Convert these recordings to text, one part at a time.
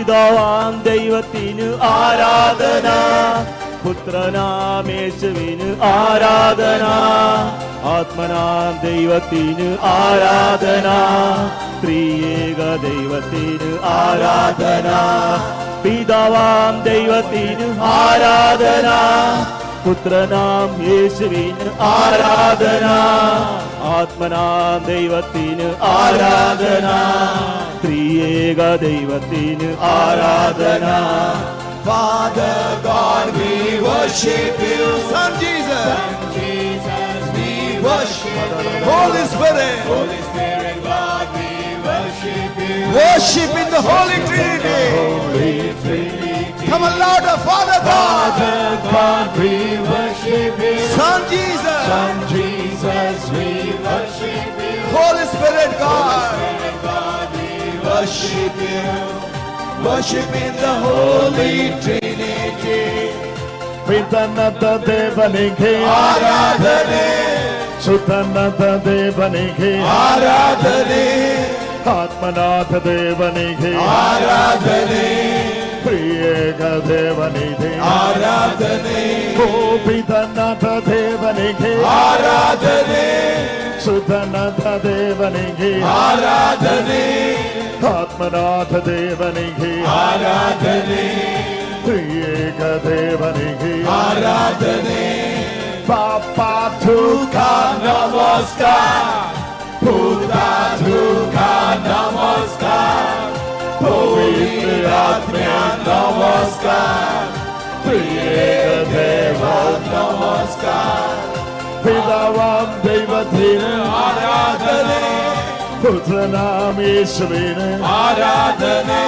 പിതാവാം ദൈവത്തിന് ആരാധന, പുത്രനാം യേശുവിന് ആരാധന, ആത്മനാം ദൈവത്തിന് ആരാധന, ത്രിയേക ദൈവത്തിന് ആരാധന. പിതാവാം ദൈവത്തിന് ആരാധന, പുത്രനാം യേശുവിന് ആരാധന, ആത്മനാം ദൈവത്തിന് ആരാധന, ത്രിയേക ദൈവത്തിന് ആരാധന. Father God, we worship you. Son Jesus, we worship you. Holy Spirit, God, we worship you. Worship in the Holy Trinity. Come on, louder. Father God, we worship you. Son Jesus, we worship you. Holy Spirit God, we worship you. Worship in the Holy Trinity. ಪಿತನದ ದೇವನಿಗೆ ಆರಾಧನೆ, ಸುತನದ ದೇವನಿಗೆ ಆರಾಧನೆ, ಆತ್ಮನಾಥ ದೇವನಿಗೆ ಆರಾಧನೆ, ಪ್ರಿಯೇಕ ದೇವನಿಗೆ ಆರಾಧನೆ, ಓ ಪಿತನದ ದೇವನಿಗೆ ಆರಾಧನೆ, ಸುತನದ ದೇವನಿಗೆ ಆರಾಧನೆ, ಆತ್ಮನಾಥ ದೇವನಿಗೆ ಆರಾಧನೆ, ಪ್ರಿಯೇಕ ದೇವನಿಗೆ ಆರಾಧನೆ. ಪಾಪಾ ತುಕ ನಮಸ್ಕಾರ, ಪುತ್ರ ತುಕ ನಮಸ್ಕಾರ, ಪವಿತ್ರ ಆತ್ಮ ನಮಸ್ಕಾರ, ಪ್ರಿಯ ದೇವ ನಮಸ್ಕಾರ. പിതാവാം ദൈവത്തിന് ആരാധನೆ, പുത്രനാം യേശുവിന് ആരാധനെ,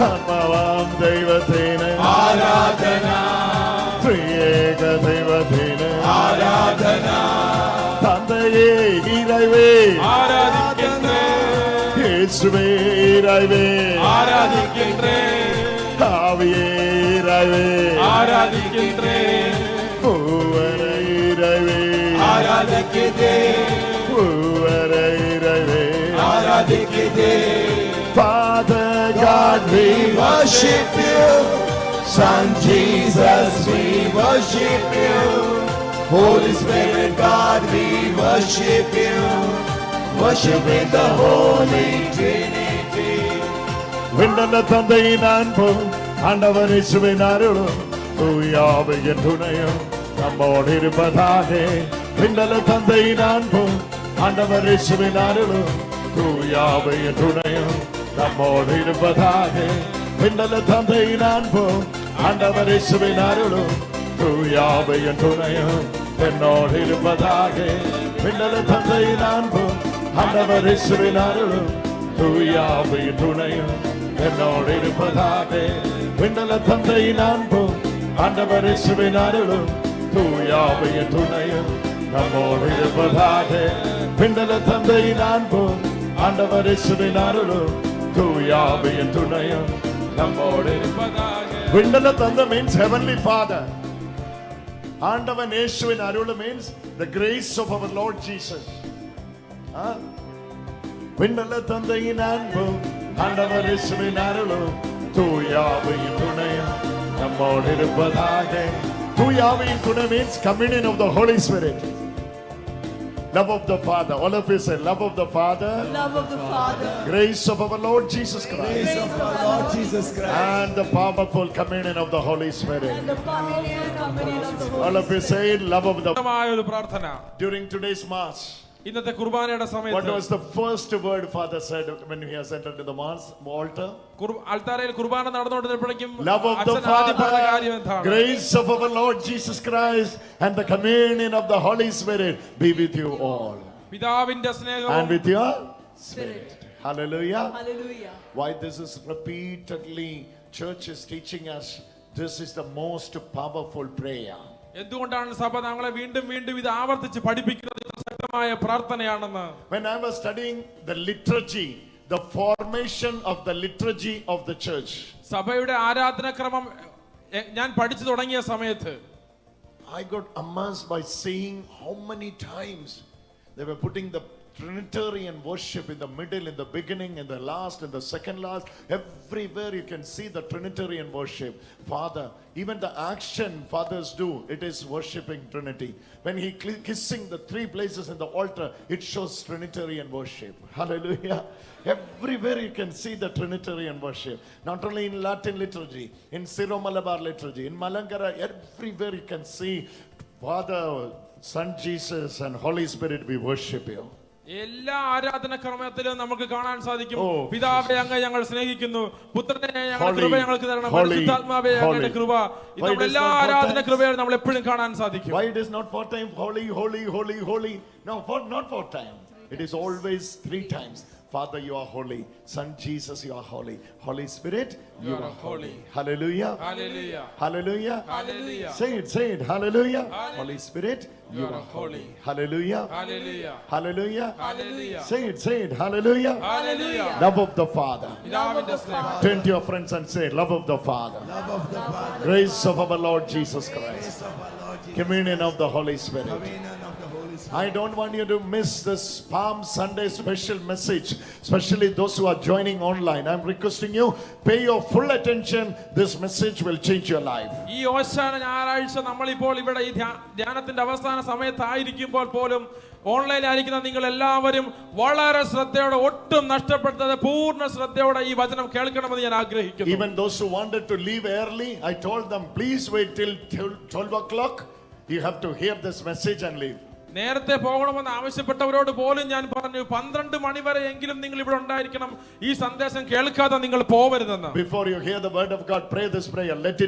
ആത്മാവാം ദൈവത്തിന് ആരാധന, ത്രിയേക ദൈവത്തിന് ആരാധന. തന്തയെ ഇരവേ ആരാധിക്കുന്നേൻ, യേശുവേ ഇരവേ ആരാധിക്കുന്നേൻ, ആവിയേ ഇരവേ ആരാധിക്കുന്നേൻ, പൂവര ഇരവേ ആരാധിക്കുന്നേൻ, പൂവര ഇരവേ ആരാധിക്കുന്നേൻ. Father God, God, we worship you. Son Jesus, we worship you. Holy Spirit, God, we worship you. Worship in the Holy Trinity. விண்ணல தந்தையின் அன்பும் ஆண்டவர் இயேசுவின் அருளும் தூயாவின் துணையும் நம்மோடு இருப்பதாக. விண்ணல தந்தையின் அன்பும் ஆண்டவர் இயேசுவின் அருளும் தூயாவின் துணையும் நம்மோடு இருப்பதாக. விண்ணல தந்தையின் அன்பும் ஆண்டவர் இயேசுவின் அருளும் தூயாவின் துணையும் என்னோடு இருப்பதாக. விண்ணல தந்தையின் அன்பும் ஆண்டவர் இயேசுவின் அருளும் தூயாவின் துணையும் என்னோடு இருப்பதாக. விண்ணல தந்தையின் அன்பும் ஆண்டவர் இயேசுவின் அருளும் தூயாவின் துணையும் நம்மோடு இருப்பதாக. விண்ணல தந்தையின் அன்பும் ஆண்டவர் இயேசுவின் அருளும் தூயாவின் துணையும் நம்மோடு இருப்பதாக. விண்ணல தந்தை means heavenly father. ஆண்டவன் இயேசுவின் அருள் means the grace of our Lord Jesus. விண்ணல தந்தையின் அன்பும் ஆண்டவர் இயேசுவின் அருளும் தூயாவின் துணையும் நம்மோடு இருப்பதாக. தூயாவின் துணை means communion of the Holy Spirit. Love of the Father. All of you say love of the Father. Love of the Father. Grace of our Lord Jesus Christ. Grace of our Lord Jesus Christ. And the powerful communion of the Holy Spirit. And the powerful communion of the Holy All of you say love of the ഒരു പ്രാർത്ഥന. During today's Mass, ഇന്നത്തെ കുർബാനയുടെ what സമയത്ത് was the first word Father said when he has entered into the Mass altar? അൾത്താരയിൽ കുർബാന നടന്നുകൊണ്ടിരുന്നപ്പോഴേക്കും Love of the അച്ഛൻ ആദ്യം പറഞ്ഞ കാര്യം Father, എന്താണ്? grace of our Lord Jesus Christ, and the communion of the Holy Spirit be with you all. പിതാവിന്റെ And സ്നേഹവും with your Spirit. Hallelujah. Hallelujah. Why this is repeatedly church is teaching us, this is the most powerful prayer. എന്തുകൊണ്ടാണ് സഭ ഞങ്ങളെ വീണ്ടും വീണ്ടും ഇത് ആവർത്തിച്ച് പഠിപ്പിക്കുന്നത്? ഇത് ശക്തമായ പ്രാർത്ഥനയാണെന്ന്. When I was studying the liturgy, the formation of the liturgy of the church, സഭയുടെ ആരാധനാക്രമം ഞാൻ പഠിച്ചു തുടങ്ങിയ സമയത്ത് I got amazed by seeing how many times they were putting the Trinitarian worship in the middle, in the beginning, in the last, in the second last. Everywhere you can see the Trinitarian worship. Father, even the action fathers do, it is worshiping Trinity. When he kissing the three places in the altar, it shows Trinitarian worship. Hallelujah. Everywhere you can see the Trinitarian worship. Not only in Latin liturgy, in Syro-Malabar liturgy, in Malankara, everywhere you can see Father, Son Jesus and Holy Spirit, we worship you. എല്ലാ ആരാധന ക്രമത്തിലും നമുക്ക് കാണാൻ സാധിക്കും. ഓ, പിതാവേ അങ്ങ് ഞങ്ങൾ സ്നേഹിക്കുന്നു, പുത്രനെ ഞങ്ങൾ Holy, കൃപ ഞങ്ങൾക്ക് തരണം, holy, പരിശുദ്ധാത്മാവേ അങ്ങയുടെ holy. കൃപ. ഇത് Why നമ്മൾ it is എല്ലാ not four ആരാധന times? കൃപയും നമ്മൾ എപ്പോഴും കാണാൻ സാധിക്കും. Why it is not 4 times holy, holy, holy, holy? No, not 4 times. It is always 3 times. Father, you are holy. Son Jesus, you are holy. Holy Spirit, you are holy. Hallelujah. Hallelujah, Hallelujah. Hallelujah, Say it. Hallelujah. Holy Spirit, you are holy. Hallelujah. Hallelujah, Hallelujah. Hallelujah, Say it. Hallelujah. Hallelujah. Love of the Father. പിതാവിന്റെ സ്നേഹം. Turn to your friends and say, love of the Father. Love of the Father. Grace of our Lord Jesus Christ. Grace of our Lord Jesus. Communion of the Holy Spirit. Communion of the Holy Spirit. I don't want you to miss this Palm Sunday special message, especially those who are joining online. I'm requesting you, pay your full attention. This message will change your life. ഈ ഓശാന ഞായറാഴ്ച നമ്മളിപ്പോൾ ഇവിടെ ഈ ധ്യാനത്തിന്റെ അവസാന സമയത്തായിരിക്കുമ്പോൾ പോലും ഓൺലൈനിലായിരിക്കുന്ന നിങ്ങൾ എല്ലാവരും വളരെ ശ്രദ്ധയോടെ, ഒട്ടും നഷ്ടപ്പെടുത്താതെ പൂർണ്ണ ശ്രദ്ധയോടെ ഈ വചനം കേൾക്കണമെന്ന് ഞാൻ ആഗ്രഹിക്കുന്നു. Even those who wanted to leave early, I told them, please wait till 12 o'clock. You have to hear this message and leave. നേരത്തെ പോകണമെന്ന് ആവശ്യപ്പെട്ടവരോട് പോലും ഞാൻ പറഞ്ഞു, 12 മണി വരെ എങ്കിലും നിങ്ങൾ ഇവിടെ ഉണ്ടായിരിക്കണം, ഈ സന്ദേശം കേൾക്കാതെ നിങ്ങൾ പോവരുതെന്ന്. Before you hear the word of God, pray this prayer. Let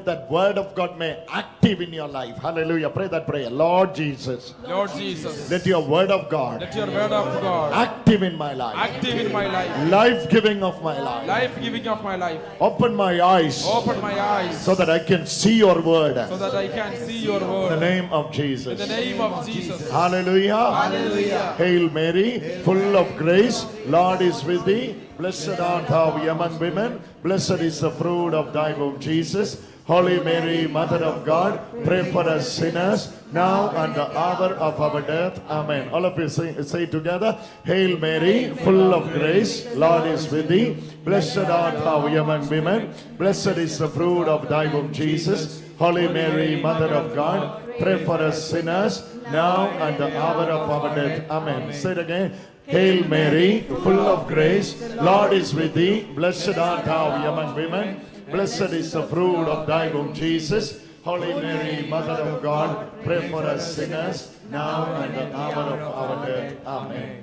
that word of God may active in your life. Hallelujah. Pray that prayer. Lord Jesus, Lord Jesus, let your word of God let your word of God active in my life. active in my life, Life giving of my life. life giving of my life. Open my eyes Open my eyes so that I can see your word. so that I can see your In the word. name of In Jesus. the name of Jesus. Hallelujah. Hallelujah. Hail Mary, full of grace, Lord is with thee. Blessed art thou among women. Blessed is the fruit of thy womb, Jesus. Holy Mary, Mother of God, pray for us sinners, now and the hour of our death. Amen. All of you say together. Hail Mary, full of grace, Lord is with thee. Blessed art thou among women. Blessed is the fruit of thy womb, Jesus. Holy Mary, Mother of God, pray for us sinners, now and the hour of our death. Amen. Say it again. Hail Mary, full of grace, Lord is with thee. Blessed art thou among women. Blessed is the fruit of thy womb, Jesus. Holy Mary, Mother of God, pray for us sinners, now and the hour of our death. Amen.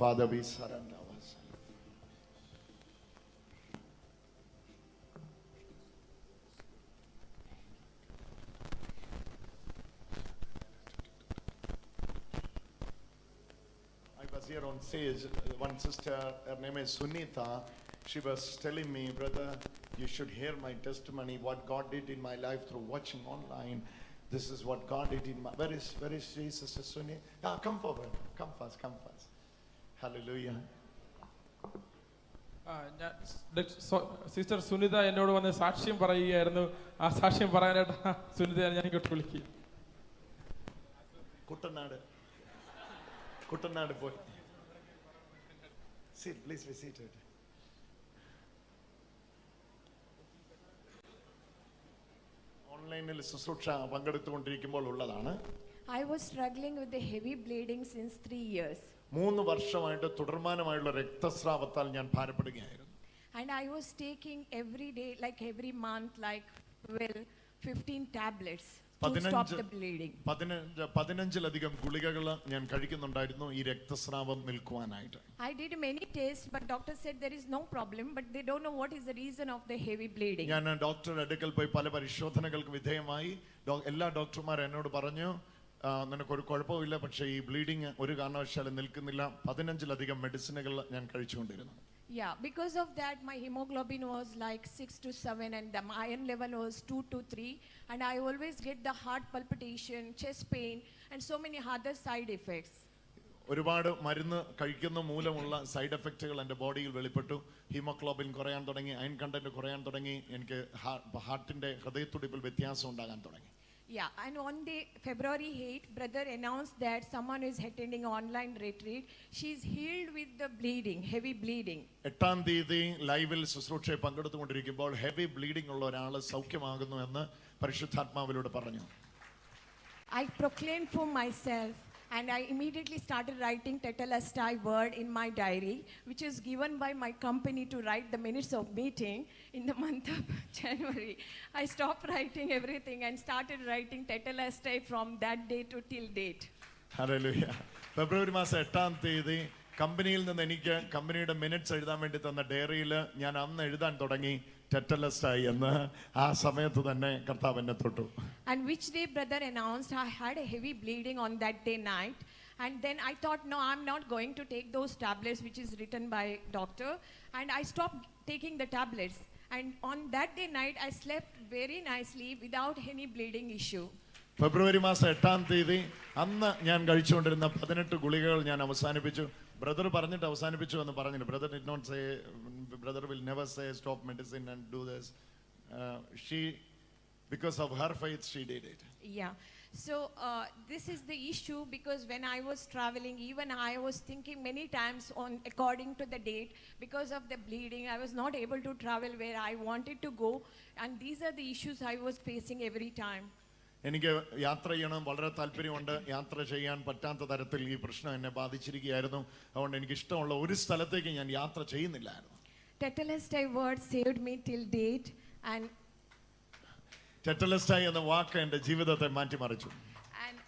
Father, we surrender ourselves. I was here on stage, one sister, her name is Sunita. She was telling me, brother, you should hear my testimony, what God did in my life through watching online. This is what God did in my... Where is she, Sister Sunita? Ah, come forward. Come first. Hallelujah. Sister Sunitha എന്നോട് വന്ന് സാക്ഷ്യം പറയുകയായിരുന്നു. ആ സാക്ഷ്യം പറയാനായിട്ട് സുനിത ഞാൻ ഇങ്ങോട്ട് വിളിക്കുക. കുട്ടനാട് പോയി. Sit, please be seated. ഓൺലൈനിൽ ശുശ്രൂഷ പങ്കെടുത്തുകൊണ്ടിരിക്കുമ്പോൾ ഉള്ളതാണ്. I was struggling with the heavy bleeding since 3 years. 3 വർഷമായിട്ട് തുടർമാനമായുള്ള രക്തസ്രാവത്താൽ ഞാൻ ഭാരപ്പെടുകയായിരുന്നു. And I was taking every day, like every month, 15 tablets to stop the bleeding. 15 ഗുളികകൾ ഞാൻ കഴിക്കുന്നുണ്ടായിരുന്നു ഈ രക്തസ്രാവം നിൽക്കുവാനായിട്ട്. I did many tests, but doctor said there is no problem, but they don't know what is the reason of the heavy bleeding. ഞാൻ ഡോക്ടറുടെ അടുക്കൽ പോയി പല പരിശോധനകൾക്ക് വിധേയമായി. എല്ലാ ഡോക്ടർമാരും എന്നോട് പറഞ്ഞു, നിനക്കൊരു കുഴപ്പമില്ല, പക്ഷേ ഈ ബ്ലീഡിങ് ഒരു കാരണവശാലും നിൽക്കുന്നില്ല. 15 മെഡിസിനുകൾ ഞാൻ കഴിച്ചുകൊണ്ടിരുന്നു. Yeah, because of that my hemoglobin was like 6 to 7 and the iron level was 2 to 3 and I always get the heart palpitation, chest pain and so many other side effects. ഒരുപാട് മരുന്ന് കഴിക്കുന്ന മൂലമുള്ള side എഫക്റ്റുകൾ എൻ്റെ ബോഡിയിൽ വെളിപ്പെട്ടു. Haemoglobin കുറയാൻ തുടങ്ങി, iron content കുറയാൻ തുടങ്ങി, എനിക്ക് ഹാർട്ടിന്റെ ഹൃദയത്തുടിപ്പിൽ വ്യത്യാസം ഉണ്ടാകാൻ തുടങ്ങി. Yeah, and on the February 8, brother announced that someone is attending online retreat. She's healed with the bleeding, heavy bleeding. 8-ാം തീയതി ലൈവിൽ ശുശ്രൂഷയെ പങ്കെടുത്തുകൊണ്ടിരിക്കുമ്പോൾ ഹെവി ബ്ലീഡിംഗ് ഉള്ള ഒരാൾ സൗഖ്യമാകുന്നു എന്ന് പരിശുദ്ധാത്മാവിലൂടെ പറഞ്ഞു. I proclaimed for myself and I immediately started writing Tetelestai word in my diary, which is given by my company to write the minutes of meeting in the month of January. I stopped writing everything and started writing Tetelestai from that day to till date. Hallelujah. ഫെബ്രുവരി മാസം 8-ാം തീയതി കമ്പനിയിൽ നിന്ന് എനിക്ക് കമ്പനിയുടെ minutes എഴുതാൻ വേണ്ടി തന്ന ഡയറിയിൽ ഞാൻ അന്ന് എഴുതാൻ തുടങ്ങി ടെറ്റലസ്റ്റായി എന്ന്. ആ സമയത്ത് തന്നെ കർത്താവ് എന്നെ തൊട്ടു. And which day brother announced I had a heavy bleeding on that day night. And then I thought, no, I'm not going to take those tablets which is written by doctor. And I stopped taking the tablets. And on that day night, I slept very nicely without any bleeding issue. ഫെബ്രുവരി മാസം 8-ാം തീയതി അന്ന് ഞാൻ കഴിച്ചുകൊണ്ടിരുന്ന 18 ഗുളികകൾ ഞാൻ അവസാനിപ്പിച്ചു. Brother പറഞ്ഞിട്ട് അവസാനിപ്പിച്ചു എന്ന് പറഞ്ഞില്ല. Brother did not say, brother will never say stop medicine and do this. She, because of her faith, she did it. Yeah. So this is the issue, because when I was traveling, even I was thinking many times on according to the date, because of the bleeding, I was not able to travel where I wanted to go. And these are the issues I was facing every time. എനിക്ക് യാത്ര ചെയ്യണം, വളരെ താല്പര്യമുണ്ട്. യാത്ര ചെയ്യാൻ പറ്റാത്ത തരത്തിൽ ഈ പ്രശ്നം എന്നെ ബാധിച്ചിരിക്കുകയായിരുന്നു. അതുകൊണ്ട് എനിക്ക് ഇഷ്ടമുള്ള ഒരു സ്ഥലത്തേക്ക് ഞാൻ യാത്ര ചെയ്യുന്നില്ലായിരുന്നു. Tetelestai word saved me till date, and ടെറ്റലസ്റ്റായി എന്ന വാക്ക് എൻ്റെ ജീവിതത്തെ മാറ്റിമറിച്ചു.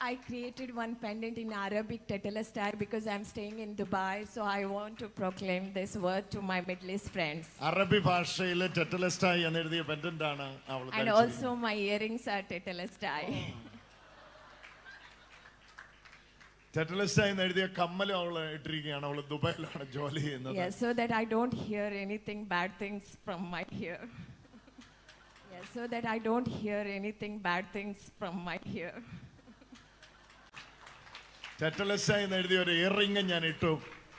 I created one pendant in Arabic, Tetelestai, because I'm staying in Dubai, so I want to proclaim this word to my Middle East friends. അറബി ഭാഷയിൽ ടെറ്റലസ്റ്റായി എന്ന് എഴുതിയ pendant ആണ് അവൾ And ധരിച്ചിരിക്കുന്നത്. also my earrings are Tetelestai. ടെറ്റലസ്റ്റായി എന്ന് എഴുതിയ കമ്മലും അവൾ ഇട്ടിരിക്കുകയാണ്. അവൾ ദുബായിലാണ് ജോലി ചെയ്യുന്നത്. Yes, so that I don't hear anything bad things from my ear. Yes, so that I don't hear anything bad things from my ear. ടെറ്റലസ്റ്റായി എന്ന് എഴുതിയ ഒരു ഇയറിംഗ് ഞാൻ ഇട്ടു.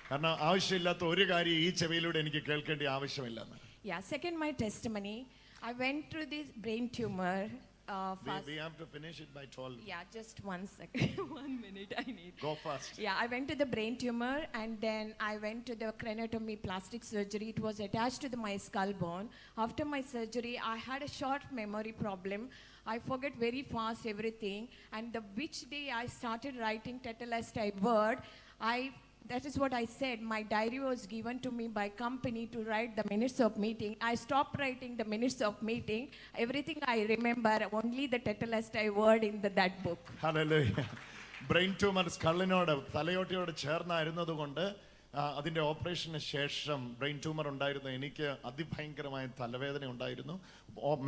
കാരണം ആവശ്യമില്ലാത്ത ഒരു കാര്യം ഈ ചെവിയിലൂടെ എനിക്ക് കേൾക്കേണ്ട ആവശ്യമില്ലെന്ന്. Yeah, second my testimony, I went through this brain tumor. Fast. We have to finish it by 12. Yeah, just 1 second. 1 minute I need. Go fast. Yeah, I went to the brain tumor and then I went to the craniotomy plastic surgery. It was attached to my skull bone. After my surgery, I had a short memory problem. I forget very fast everything. And the which day I started writing Tetelestai word, that is what I said. My diary was given to me by company to write the minutes of meeting. I stopped writing the minutes of meeting. Everything I remember, only the Tetelestai word in that book. Hallelujah. Brain tumour സ്കള്ളിനോട് തലയോട്ടിയോട് ചേർന്നായിരുന്നത് കൊണ്ട് അതിൻ്റെ ഓപ്പറേഷന് ശേഷം brain tumour ഉണ്ടായിരുന്നു. എനിക്ക് അതിഭയങ്കരമായ തലവേദന ഉണ്ടായിരുന്നു.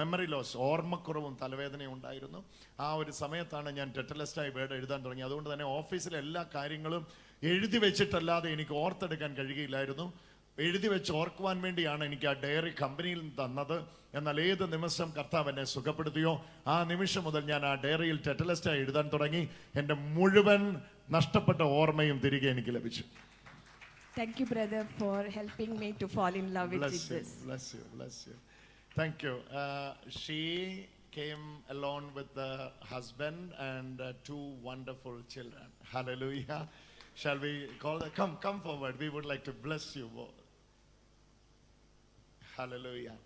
മെമ്മറി ലോസ്, ഓർമ്മക്കുറവും തലവേദനയും ഉണ്ടായിരുന്നു. ആ ഒരു സമയത്താണ് ഞാൻ ടെറ്റലസ്റ്റായി വേർഡ് എഴുതാൻ തുടങ്ങി. അതുകൊണ്ട് തന്നെ ഓഫീസിലെ എല്ലാ കാര്യങ്ങളും എഴുതി വെച്ചിട്ടല്ലാതെ എനിക്ക് ഓർത്തെടുക്കാൻ കഴിയുകയില്ലായിരുന്നു. എഴുതി വെച്ച് ഓർക്കുവാൻ വേണ്ടിയാണ് എനിക്ക് ആ ഡയറി കമ്പനിയിൽ നിന്ന് തന്നത്. എന്നാൽ ഏത് നിമിഷം കർത്താവ് എന്നെ സുഖപ്പെടുത്തിയോ ആ നിമിഷം മുതൽ ഞാൻ ആ ഡയറിയിൽ ടെറ്റലസ്റ്റായി എഴുതാൻ തുടങ്ങി. എൻ്റെ മുഴുവൻ നഷ്ടപ്പെട്ട ഓർമ്മയും തിരികെ എനിക്ക് ലഭിച്ചു. Thank you, brother, for helping me to fall in love with Jesus. Bless you, bless you. Thank you. She came alone with the husband and 2 wonderful children. Hallelujah. Shall we call them? Come forward. We would like to bless you both. Hallelujah.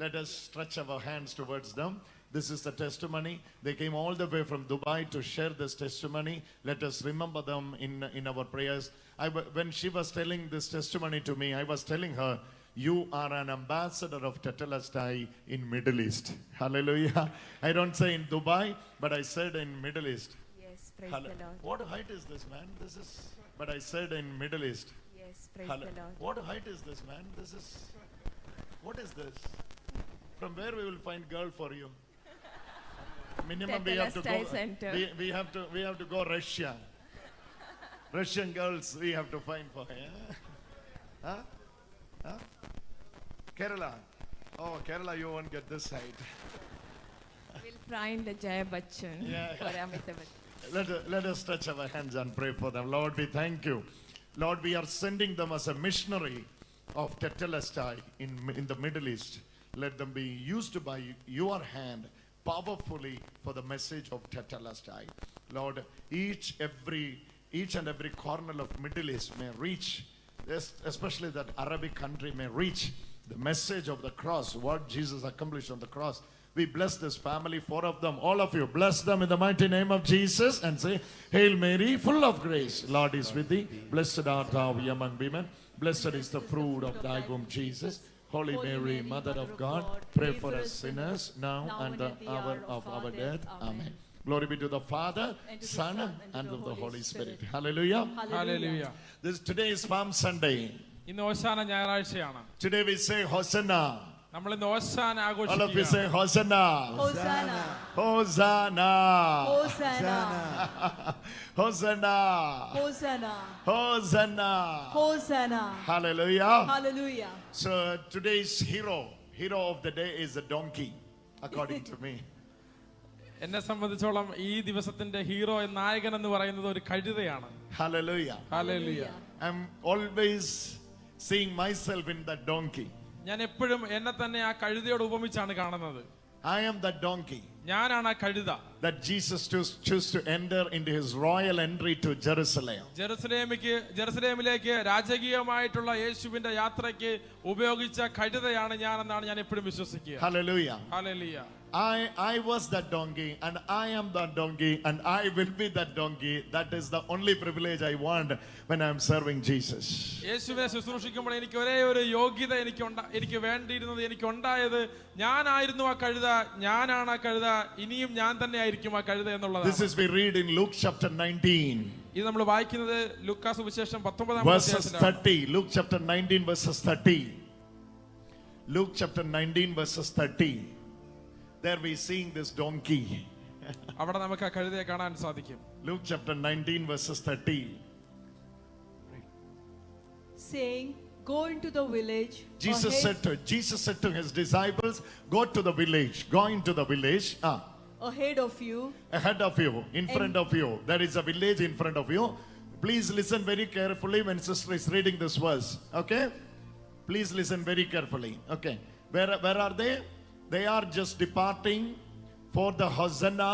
Let us stretch our hands towards them. This is the testimony. They came all the way from Dubai to share this testimony. Let us remember them in our prayers. When she was telling this testimony to me, I was telling her, you are an ambassador of Tetelestai in Middle East. Hallelujah. I don't say in Dubai, but I said in Middle East. Yes, praise the Lord. What height is this, man? This is, but I said in Middle East. Yes, praise the Lord. What height is this, man? This is, what is this? From where we will find girl for you? Minimum we have to go. Tetelestai Center. We have to go Russia. Russian girls we have to find for her. Huh? Huh? Kerala. Oh, Kerala, you won't get this height. We'll find the Jaya Bachchan Yeah. for Amitabh Bachchan. Let us stretch our hands and pray for them. Lord, we thank you. Lord, we are sending them as a missionary of Tetelestai in the Middle East. Let them be used by your hand powerfully for the message of Tetelestai. Lord, each and every corner of Middle East may reach, especially that Arabic country may reach the message of the cross, what Jesus accomplished on the cross. We bless this family, 4 of them, all of you. Bless them in the mighty name of Jesus and say, Hail Mary, full of grace. Lord is with thee. Blessed art thou among women. Blessed is the fruit of thy womb, Jesus. Holy Mary, Mother of God, pray for us sinners, now and the hour of our death. Amen. Glory be to the Father, Son, and of the Holy Spirit. Hallelujah. Hallelujah. Today is Palm Sunday. ഇന്ന് ഓശാന ഞായറാഴ്ചയാണ്. Today we say Hosanna. നമ്മൾ ഇന്ന് ഓശാന All of you say ആഘോഷിക്കുകയാണ്. Hosanna. Hosanna. Hosanna. Hosanna. Hosanna. Hosanna. Hosanna. Hosanna. Hallelujah. Hallelujah. So today's hero of the day is a donkey, according to me. എന്നെ സംബന്ധിച്ചോളം ഈ ദിവസത്തിന്റെ hero നായകൻ എന്ന് പറയുന്നത് ഒരു കഴുതയാണ്. Hallelujah. Hallelujah. I'm always seeing myself in that donkey. ഞാൻ എപ്പോഴും എന്നെ തന്നെ ആ കഴുതയോട് ഉപമിച്ചാണ് കാണുന്നത്. I am that donkey ഞാനാണ് ആ കഴുത. that Jesus chose to enter into his royal entry to Jerusalem. ജെറുസലേമിലേക്ക് രാജകീയമായിട്ടുള്ള യേശുവിന്റെ യാത്രയ്ക്ക് ഉപയോഗിച്ച കഴുതയാണ് ഞാനെന്നാണ് ഞാൻ എപ്പോഴും വിശ്വസിക്കുക. Hallelujah. Hallelujah. I was that donkey and I am that donkey and I will be that donkey. That is the only privilege I want when I am serving Jesus. യേശുവിനെ ശുശ്രൂഷിക്കുമ്പോൾ എനിക്ക് ഒരേ ഒരു യോഗ്യത എനിക്ക് വേണ്ടിയിരുന്നത് എനിക്കുണ്ടായത് ഞാനായിരുന്നു ആ കഴുത, ഞാനാണ് ആ കഴുത, ഇനിയും ഞാൻ തന്നെ ആയിരിക്കും ആ കഴുത എന്നുള്ളതാണ്. This is we read in Luke chapter 19. ഇത് നമ്മൾ വായിക്കുന്നത് ലൂക്കാ സുവിശേഷം 19 verses 30. Luke chapter 19 verses 30. Luke chapter 19 verses 30. There we seeing this donkey. അവിടെ നമുക്ക് ആ കഴുതയെ കാണാൻ സാധിക്കും. Luke chapter 19 verses 30. Saying, go into the village. Jesus said to his disciples, go to the village. Go into the village. Ahead of you. Ahead of you, in front of you. There is a village in front of you. Please listen very carefully when sister is reading this verse. Okay? Please listen very carefully. Okay. Where are they? They are just departing for the Hosanna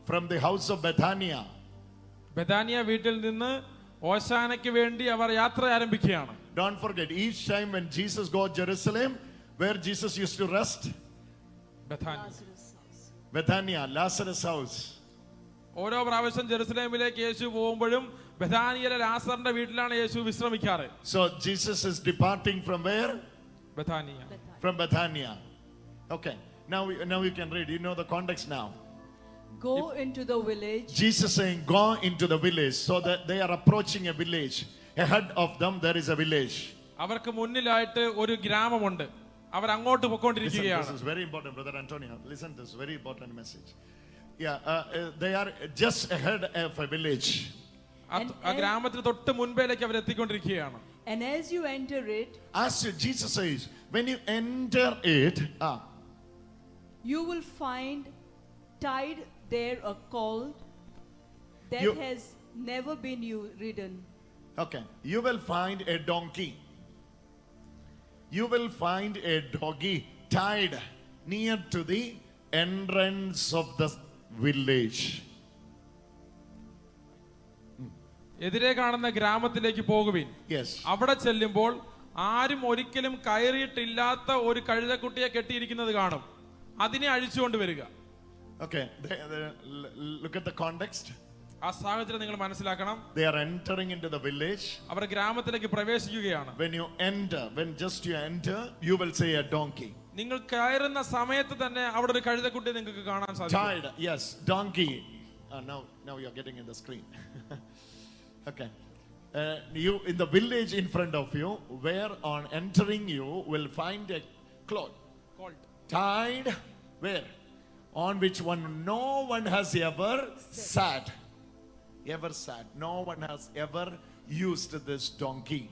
from the house of Bethania. Bethania വീട്ടിൽ നിന്ന് ഓശാനയ്ക്ക് വേണ്ടി അവർ യാത്ര ആരംഭിക്കുകയാണ്. Don't forget, each time when Jesus go Jerusalem, where Jesus used to rest? Bethania, Lazarus' house. ഓരോ പ്രാവശ്യം ജെറുസലേമിലേക്ക് യേശു പോകുമ്പോഴും ബെഥാനിയയിലെ ലാസറിന്റെ വീട്ടിലാണ് യേശു വിശ്രമിക്കാറ്. So Jesus is departing from where? Bethania. From Bethania. Okay. Now you can read. You know the context now. Go into the village. Jesus saying, go into the village. So that they are approaching a village. Ahead of them there is a village. അവർക്ക് മുന്നിലായിട്ട് ഒരു ഗ്രാമമുണ്ട്. അവർ അങ്ങോട്ട് Listen, പോയിക്കൊണ്ടിരിക്കുകയാണ്. this is very important, Brother Antonio. Listen, this is very important message. Yeah, they are just ahead of a village. ആ ഗ്രാമത്തിന് തൊട്ട് മുൻപിലേക്ക് അവർ എത്തിക്കൊണ്ടിരിക്കുകയാണ്. And as you enter it, Jesus says, when you enter it, you will find tied there a colt that has never been ridden. Okay, you will find a donkey. You will find a doggy tied near to the entrance of the village. എതിരെ കാണുന്ന ഗ്രാമത്തിലേക്ക് പോകുവിൻ. Yes. അവിടെ ചെല്ലുമ്പോൾ ആരും ഒരിക്കലും കയറിയിട്ടില്ലാത്ത ഒരു കഴുതക്കുട്ടിയെ കെട്ടിയിരിക്കുന്നത് കാണും. അതിനെ അഴിച്ചുകൊണ്ട് വരിക. Okay, look at the context. ആ സാഹചര്യം നിങ്ങൾ മനസ്സിലാക്കണം. They are entering into the village. അവർ ഗ്രാമത്തിലേക്ക് പ്രവേശിക്കുകയാണ്. When you enter, you will see a donkey. നിങ്ങൾ കയറുന്ന സമയത്ത് തന്നെ അവിടെ ഒരു കഴുതക്കുട്ടി നിങ്ങൾക്ക് കാണാൻ സാധിക്കും. Tied, yes, donkey. Now you are getting in the screen. Okay. You in the village in front of you, where on entering you will find a cloth tied where? On which no one has ever sat. No one has ever used this donkey.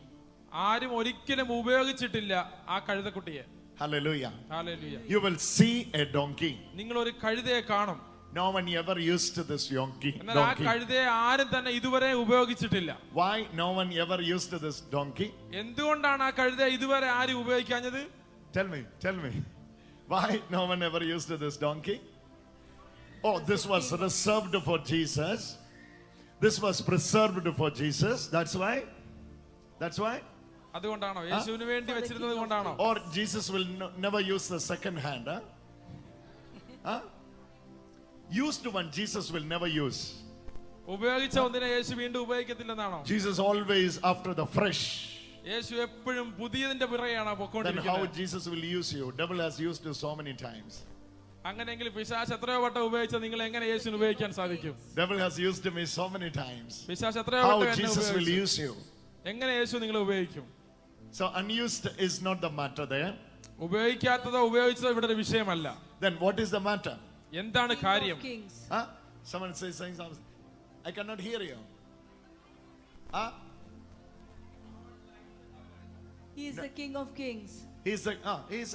ആരും ഒരിക്കലും ഉപയോഗിച്ചിട്ടില്ല ആ കഴുതക്കുട്ടിയെ. Hallelujah. Hallelujah. You will see a donkey. നിങ്ങൾ ഒരു കഴുതയെ കാണും. No one ever used this donkey. എന്നാൽ ആ കഴുതയെ ആരും തന്നെ ഇതുവരെ ഉപയോഗിച്ചിട്ടില്ല. Why no one ever used this donkey? എന്തുകൊണ്ടാണ് ആ കഴുതയെ ഇതുവരെ ആരും ഉപയോഗിക്കാഞ്ഞത്? Tell me. Why no one ever used this donkey? Oh, this was reserved for Jesus. This was preserved for Jesus. That's why. That's why. അതുകൊണ്ടാണോ യേശുവിന് വേണ്ടി വെച്ചിരുന്നത് കൊണ്ടാണോ? Or Jesus will never use the second hand. Huh? Used one Jesus will never use. ഉപയോഗിച്ച ഒന്നിനെ യേശു വീണ്ടും ഉപയോഗിക്കത്തില്ലെന്നാണോ? Jesus always after the fresh. യേശു എപ്പോഴും പുതിയതിന്റെ പിറകെയാണ് Then how പൊക്കോണ്ടിരിക്കുന്നത്. Jesus will use you? Devil has used you so many times. അങ്ങനെയെങ്കിൽ പിശാച് എത്രയോ വട്ടം ഉപയോഗിച്ച നിങ്ങൾ എങ്ങനെ യേശുവിനെ ഉപയോഗിക്കാൻ സാധിക്കും? Devil has used me so many times. പിശാച് എത്രയോ How വട്ടം എന്നെ Jesus will ഉപയോഗിച്ചു. use you? എങ്ങനെ യേശു നിങ്ങളെ ഉപയോഗിക്കും? So unused is not the matter there. ഉപയോഗിക്കാത്തതോ ഉപയോഗിച്ചതോ ഇവിടെ ഒരു വിഷയമല്ല. Then what is the matter? എന്താണ് King കാര്യം? of kings. Huh? Someone says something. I cannot hear you. Huh? He is the King of kings. He's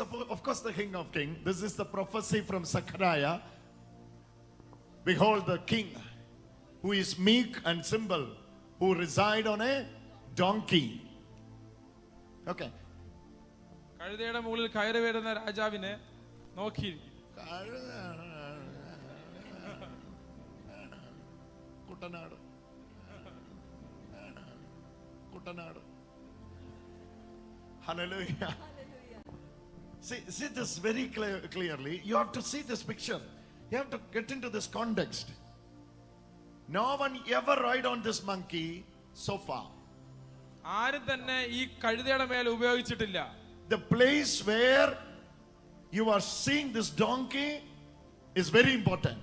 of course the King of Kings. This is the prophecy from Zechariah. Behold the King, who is meek and simple, who reside on a donkey. Okay. കഴുതയുടെ മുകളിൽ കയറി വരുന്ന രാജാവിനെ നോക്കിയിരിക്കും. Kuttanad Kuttanad. Hallelujah. See this very clearly. You have to see this picture. You have to get into this context. No one ever ride on this monkey so far. ആരും തന്നെ ഈ കഴുതയുടെ മേൽ ഉപയോഗിച്ചിട്ടില്ല. The place where you are seeing this donkey is very important.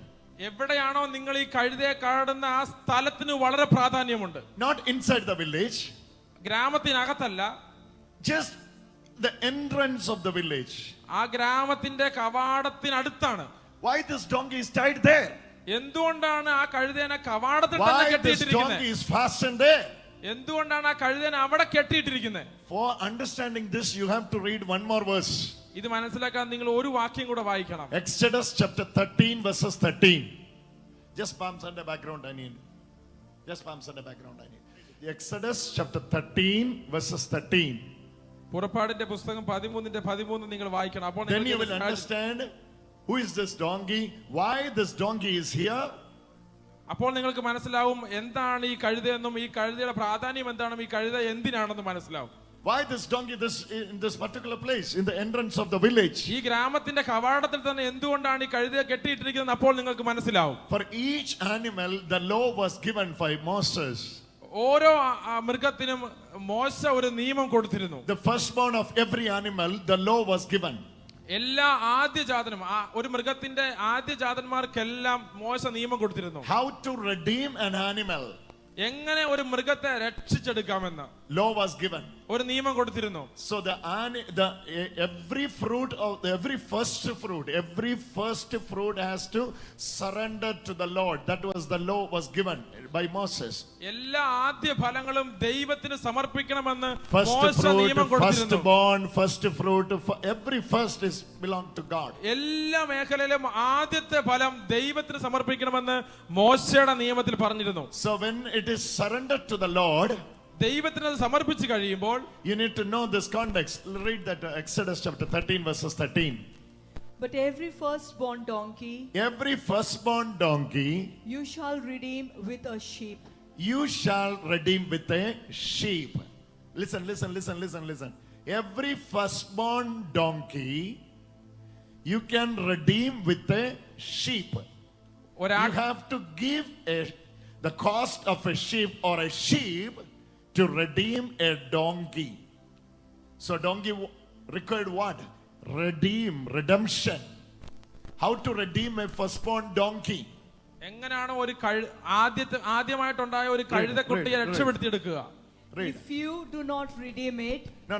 എവിടെയാണോ നിങ്ങൾ ഈ കഴുതയെ കാണുന്ന ആ സ്ഥലത്തിന് വളരെ പ്രാധാന്യമുണ്ട്. Not inside the village, ഗ്രാമത്തിനകത്തല്ല, just the entrance of the village. ആ ഗ്രാമത്തിന്റെ കവാടത്തിനടുത്താണ്. Why this donkey is tied there? എന്തുകൊണ്ടാണ് ആ കഴുതേനെ കവാടത്തിൽ തന്നെ Why this കെട്ടിയിട്ടിരിക്കുന്നത്? donkey is fastened there? എന്തുകൊണ്ടാണ് ആ കഴുതേനെ അവിടെ കെട്ടിയിട്ടിരിക്കുന്നത്? For understanding this, you have to read one more verse. ഇത് മനസ്സിലാക്കാൻ നിങ്ങൾ ഒരു വാക്യം കൂടെ വായിക്കണം. Exodus chapter 13 verses 13. Just palms on the background I need. Just palms on the background I need. Exodus chapter 13 verses 13. പുറപ്പാടിന്റെ പുസ്തകം 13 നിങ്ങൾ വായിക്കണം. അപ്പോൾ Then you will നിങ്ങൾക്ക് understand who is this donkey, why this donkey is here. അപ്പോൾ നിങ്ങൾക്ക് മനസ്സിലാവും എന്താണ് ഈ കഴുതയെന്നും ഈ കഴുതയുടെ പ്രാധാന്യം എന്താണെന്നും ഈ കഴുത എന്തിനാണെന്നും മനസ്സിലാവും. Why this donkey in this particular place, in the entrance of the village. ഈ ഗ്രാമത്തിന്റെ കവാടത്തിൽ തന്നെ എന്തുകൊണ്ടാണ് ഈ കഴുതയെ കെട്ടിയിട്ടിരിക്കുന്നത് അപ്പോൾ നിങ്ങൾക്ക് മനസ്സിലാവും. For each animal the law was given by Moses. ഓരോ മൃഗത്തിനും മോശ ഒരു നിയമം കൊടുത്തിരുന്നു. The firstborn of every animal the law was given. എല്ലാ ആദ്യജാതനും ഒരു മൃഗത്തിന്റെ ആദ്യജാതന്മാർക്കെല്ലാം മോശ നിയമം കൊടുത്തിരുന്നു. How to redeem an animal. എങ്ങനെ ഒരു മൃഗത്തെ രക്ഷിച്ചെടുക്കാമെന്ന് Law was given. ഒരു നിയമം കൊടുത്തിരുന്നു. So every first fruit has to surrender to the Lord. That was the law was given by Moses. എല്ലാ ആദ്യ ഫലങ്ങളും ദൈവത്തിന് സമർപ്പിക്കണമെന്ന് First മോശ fruit, നിയമം കൊടുത്തിരുന്നു. firstborn, first fruit, every first is belong to God. എല്ലാ മേഖലയിലും ആദ്യത്തെ ഫലം ദൈവത്തിന് സമർപ്പിക്കണമെന്ന് മോശയുടെ നിയമത്തിൽ പറഞ്ഞിരുന്നു. So when it is surrendered to the Lord, ദൈവത്തിന് അത് സമർപ്പിച്ചു കഴിയുമ്പോൾ you need to know this context. Read that Exodus chapter 13 verses 13. But every firstborn donkey Every firstborn donkey you shall redeem with a sheep. you shall redeem with a sheep. Listen. Every firstborn donkey you can redeem with a sheep. You have to give the cost of a sheep or a sheep to redeem a donkey. So donkey required what? Redemption. How to redeem a firstborn donkey? എങ്ങനെയാണ് ഒരു ആദ്യമായിട്ടുണ്ടായ ഒരു കഴുതക്കുട്ടിയെ രക്ഷപ്പെടുത്തിയെടുക്കുക? Read. If you do not redeem it, No.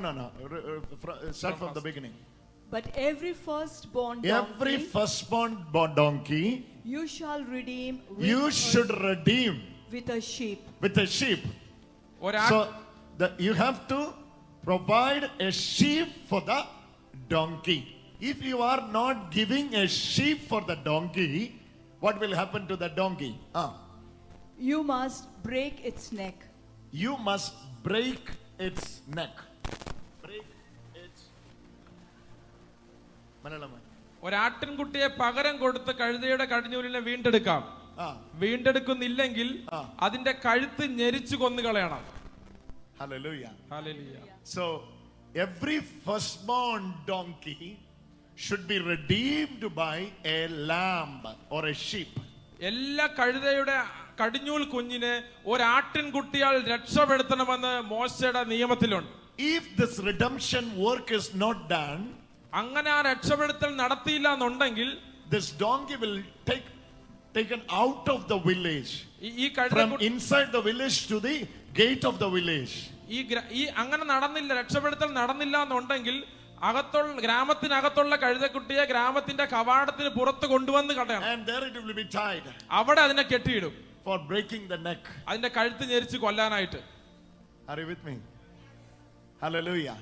Start from the beginning. but every firstborn Every donkey firstborn donkey you shall redeem you should redeem with a sheep. with a sheep. ഒരാ- So you have to provide a sheep for the donkey. If you are not giving a sheep for the donkey, what will happen to the donkey? You must break its neck. You must break its neck. Break its Malayalam. ഒരാട്ടിൻകുട്ടിയെ പകരം കൊടുത്ത് കഴുതയുടെ കടിഞ്ഞൂലിനെ വീണ്ടെടുക്കാം. Ah, വീണ്ടെടുക്കുന്നില്ലെങ്കിൽ അതിന്റെ കഴുത്ത് ഞെരിച്ചു കൊന്നുകളയണം. hallelujah. Hallelujah. So every firstborn donkey should be redeemed by a lamb or a sheep. എല്ലാ കഴുതയുടെ കടിഞ്ഞൂൽ കുഞ്ഞിനെ ഒരാട്ടിൻകുട്ടിയാൽ രക്ഷപ്പെടുത്തണമെന്ന് മോശയുടെ നിയമത്തിലുണ്ട്. If this redemption work is not done, അങ്ങനെ ആ രക്ഷപ്പെടുത്തൽ നടത്തിയില്ല എന്നുണ്ടെങ്കിൽ this donkey will taken out of the village, ഈ കഴുത from inside the village to the gate of the village. ഈ അങ്ങനെ നടന്നില്ല, രക്ഷപ്പെടുത്തൽ നടന്നില്ല എന്നുണ്ടെങ്കിൽ ഗ്രാമത്തിനകത്തുള്ള കഴുതക്കുട്ടിയെ ഗ്രാമത്തിന്റെ കവാടത്തിന് പുറത്ത് കൊണ്ടുവന്ന് കളയണം. And there it will be tied അവിടെ അതിനെ കെട്ടിയിടും, for breaking the neck. അതിന്റെ കഴുത്ത് ഞെരിച്ച് കൊല്ലാനായിട്ട്. Are you with me? Hallelujah.